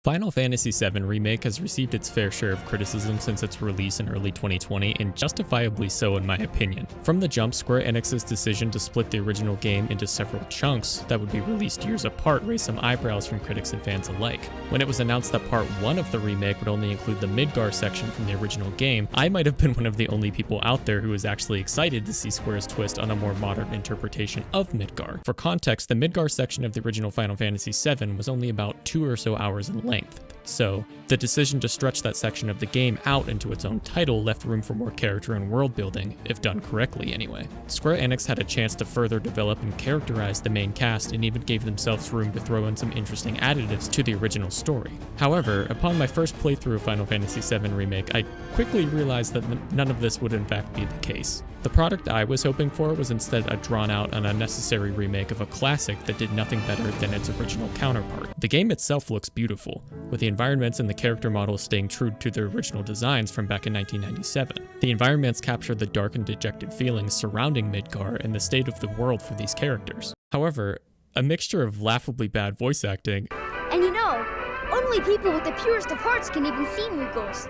Final Fantasy VII Remake has received its fair share of criticism since its release in early 2020, and justifiably so in my opinion. From the jump, Square Enix's decision to split the original game into several chunks that would be released years apart raised some eyebrows from critics and fans alike. When it was announced that Part 1 of the remake would only include the Midgar section from the original game, I might have been one of the only people out there who was actually excited to see Square's twist on a more modern interpretation of Midgar. For context, the Midgar section of the original Final Fantasy VII was only about 2 or so hours in length. So, the decision to stretch that section of the game out into its own title left room for more character and world building, if done correctly anyway. Square Enix had a chance to further develop and characterize the main cast and even gave themselves room to throw in some interesting additives to the original story. However, upon my first playthrough of Final Fantasy VII Remake, I quickly realized that none of this would in fact be the case. The product I was hoping for was instead a drawn-out and unnecessary remake of a classic that did nothing better than its original counterpart. The game itself looks beautiful, with the environments and the character models staying true to their original designs from back in 1997. The environments capture the dark and dejected feelings surrounding Midgar and the state of the world for these characters. However, a mixture of laughably bad voice acting, and you know, only people with the purest of hearts can even see Moogles.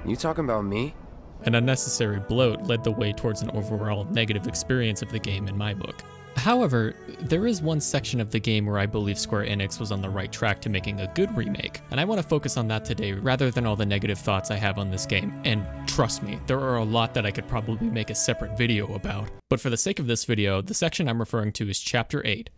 You talking about me? and unnecessary bloat led the way towards an overall negative experience of the game in my book. However, there is one section of the game where I believe Square Enix was on the right track to making a good remake, and I want to focus on that today rather than all the negative thoughts I have on this game, and trust me, there are a lot that I could probably make a separate video about. But for the sake of this video, the section I'm referring to is Chapter 8,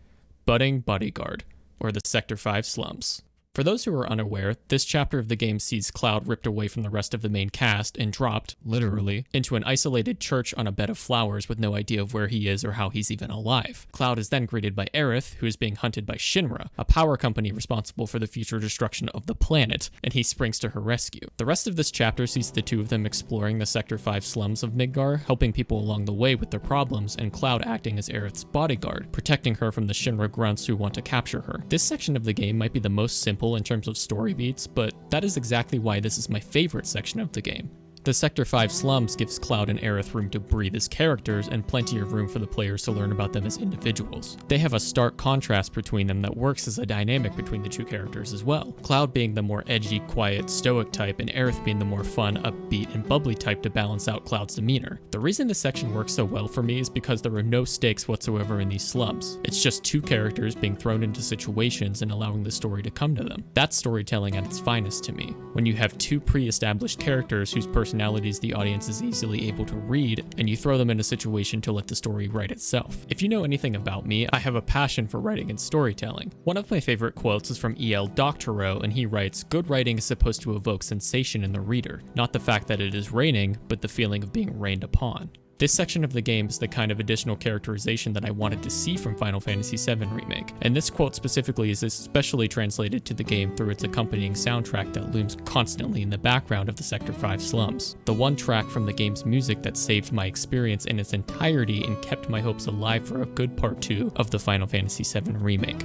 Budding Bodyguard, or the Sector 5 Slums. For those who are unaware, this chapter of the game sees Cloud ripped away from the rest of the main cast and dropped, literally, into an isolated church on a bed of flowers with no idea of where he is or how he's even alive. Cloud is then greeted by Aerith, who is being hunted by Shinra, a power company responsible for the future destruction of the planet, and he springs to her rescue. The rest of this chapter sees the two of them exploring the Sector 5 slums of Midgar, helping people along the way with their problems, and Cloud acting as Aerith's bodyguard, protecting her from the Shinra grunts who want to capture her. This section of the game might be the most simple in terms of story beats, but that is exactly why this is my favorite section of the game. The Sector 5 slums gives Cloud and Aerith room to breathe as characters and plenty of room for the players to learn about them as individuals. They have a stark contrast between them that works as a dynamic between the two characters as well. Cloud being the more edgy, quiet, stoic type, and Aerith being the more fun, upbeat, and bubbly type to balance out Cloud's demeanor. The reason this section works so well for me is because there are no stakes whatsoever in these slums. It's just two characters being thrown into situations and allowing the story to come to them. That's storytelling at its finest to me. When you have two pre-established characters whose personalities the audience is easily able to read, and you throw them in a situation to let the story write itself. If you know anything about me, I have a passion for writing and storytelling. One of my favorite quotes is from E.L. Doctorow, and he writes, "Good writing is supposed to evoke sensation in the reader, not the fact that it is raining, but the feeling of being rained upon." This section of the game is the kind of additional characterization that I wanted to see from Final Fantasy VII Remake, and this quote specifically is especially translated to the game through its accompanying soundtrack that looms constantly in the background of the Sector 5 slums. The one track from the game's music that saved my experience in its entirety and kept my hopes alive for a good part 2 of the Final Fantasy VII Remake.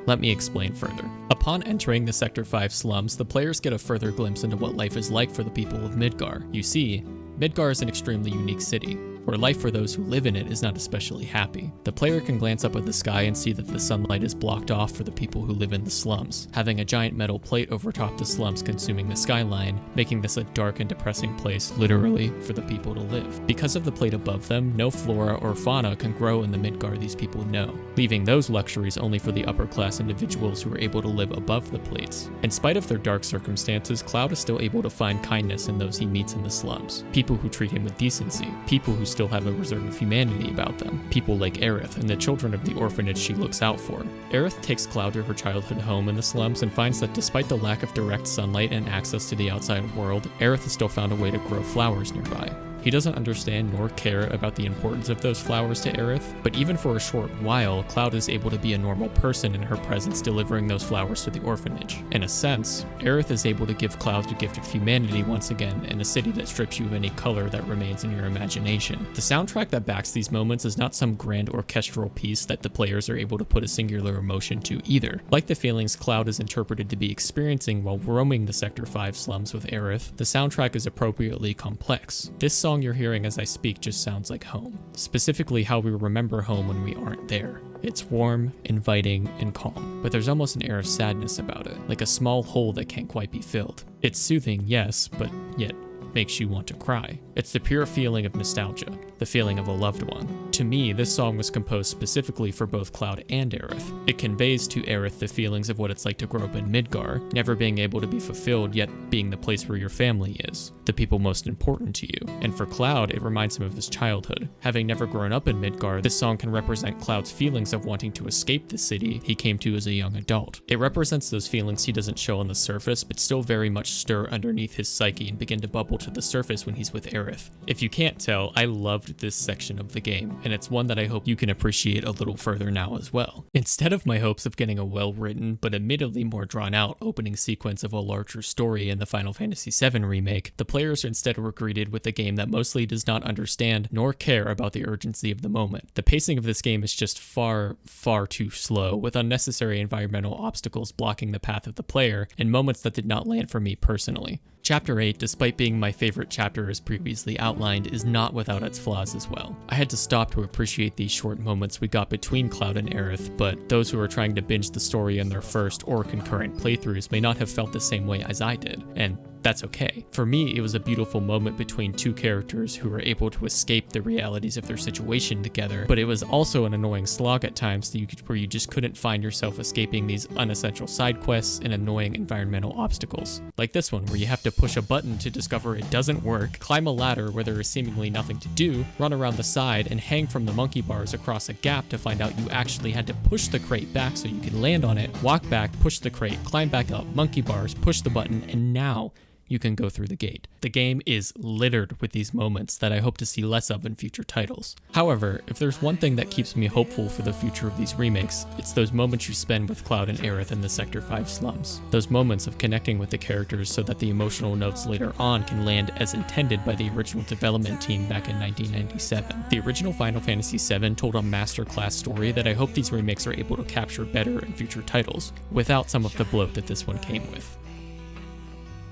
Let me explain further. Upon entering the Sector 5 slums, the players get a further glimpse into what life is like for the people of Midgar. You see, Midgar is an extremely unique city, where life for those who live in it is not especially happy. The player can glance up at the sky and see that the sunlight is blocked off for the people who live in the slums, having a giant metal plate overtop the slums consuming the skyline, making this a dark and depressing place, literally, for the people to live. Because of the plate above them, no flora or fauna can grow in the Midgar these people know, leaving those luxuries only for the upper class individuals who are able to live above the plates. In spite of their dark circumstances, Cloud is still able to find kindness in those he meets in the slums. People who treat him with decency, people who still have a reserve of humanity about them, people like Aerith and the children of the orphanage she looks out for. Aerith takes Cloud to her childhood home in the slums and finds that despite the lack of direct sunlight and access to the outside world, Aerith has still found a way to grow flowers nearby. He doesn't understand nor care about the importance of those flowers to Aerith, but even for a short while, Cloud is able to be a normal person in her presence delivering those flowers to the orphanage. In a sense, Aerith is able to give Cloud the gift of humanity once again in a city that strips you of any color that remains in your imagination. The soundtrack that backs these moments is not some grand orchestral piece that the players are able to put a singular emotion to either. Like the feelings Cloud is interpreted to be experiencing while roaming the Sector 5 slums with Aerith, the soundtrack is appropriately complex. This song song you're hearing as I speak just sounds like home, specifically how we remember home when we aren't there. It's warm, inviting, and calm, but there's almost an air of sadness about it, like a small hole that can't quite be filled. It's soothing, yes, but yet makes you want to cry. It's the pure feeling of nostalgia, the feeling of a loved one. To me, this song was composed specifically for both Cloud and Aerith. It conveys to Aerith the feelings of what it's like to grow up in Midgar, never being able to be fulfilled, yet being the place where your family is, the people most important to you. And for Cloud, it reminds him of his childhood. Having never grown up in Midgar, this song can represent Cloud's feelings of wanting to escape the city he came to as a young adult. It represents those feelings he doesn't show on the surface, but still very much stir underneath his psyche and begin to bubble to the surface when he's with Aerith. If you can't tell, I loved this section of the game, and it's one that I hope you can appreciate a little further now as well. Instead of my hopes of getting a well-written, but admittedly more drawn-out opening sequence of a larger story in the Final Fantasy VII Remake, the players instead were greeted with a game that mostly does not understand nor care about the urgency of the moment. The pacing of this game is just far, far too slow, with unnecessary environmental obstacles blocking the path of the player, and moments that did not land for me personally. Chapter 8, despite being my favorite chapter as previously outlined, is not without its flaws as well. I had to stop to appreciate these short moments we got between Cloud and Aerith, but those who are trying to binge the story in their first or concurrent playthroughs may not have felt the same way as I did, and that's okay. For me, it was a beautiful moment between two characters who were able to escape the realities of their situation together, but it was also an annoying slog at times where you just couldn't find yourself escaping these unessential side quests and annoying environmental obstacles. Like this one, where you have to push a button to discover it doesn't work, climb a ladder where there is seemingly nothing to do, run around the side, and hang from the monkey bars across a gap to find out you actually had to push the crate back so you can land on it, walk back, push the crate, climb back up, monkey bars, push the button, and now you can go through the gate. The game is littered with these moments that I hope to see less of in future titles. However, if there's one thing that keeps me hopeful for the future of these remakes, it's those moments you spend with Cloud and Aerith in the Sector 5 slums. Those moments of connecting with the characters so that the emotional notes later on can land as intended by the original development team back in 1997. The original Final Fantasy VII told a masterclass story that I hope these remakes are able to capture better in future titles, without some of the bloat that this one came with.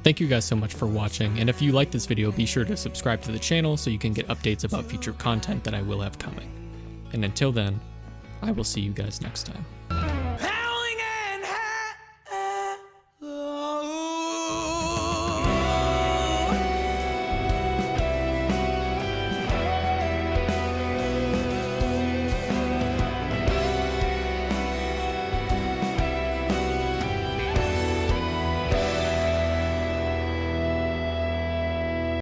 Thank you guys so much for watching, and if you like this video, be sure to subscribe to the channel so you can get updates about future content that I will have coming. And until then, I will see you guys next time.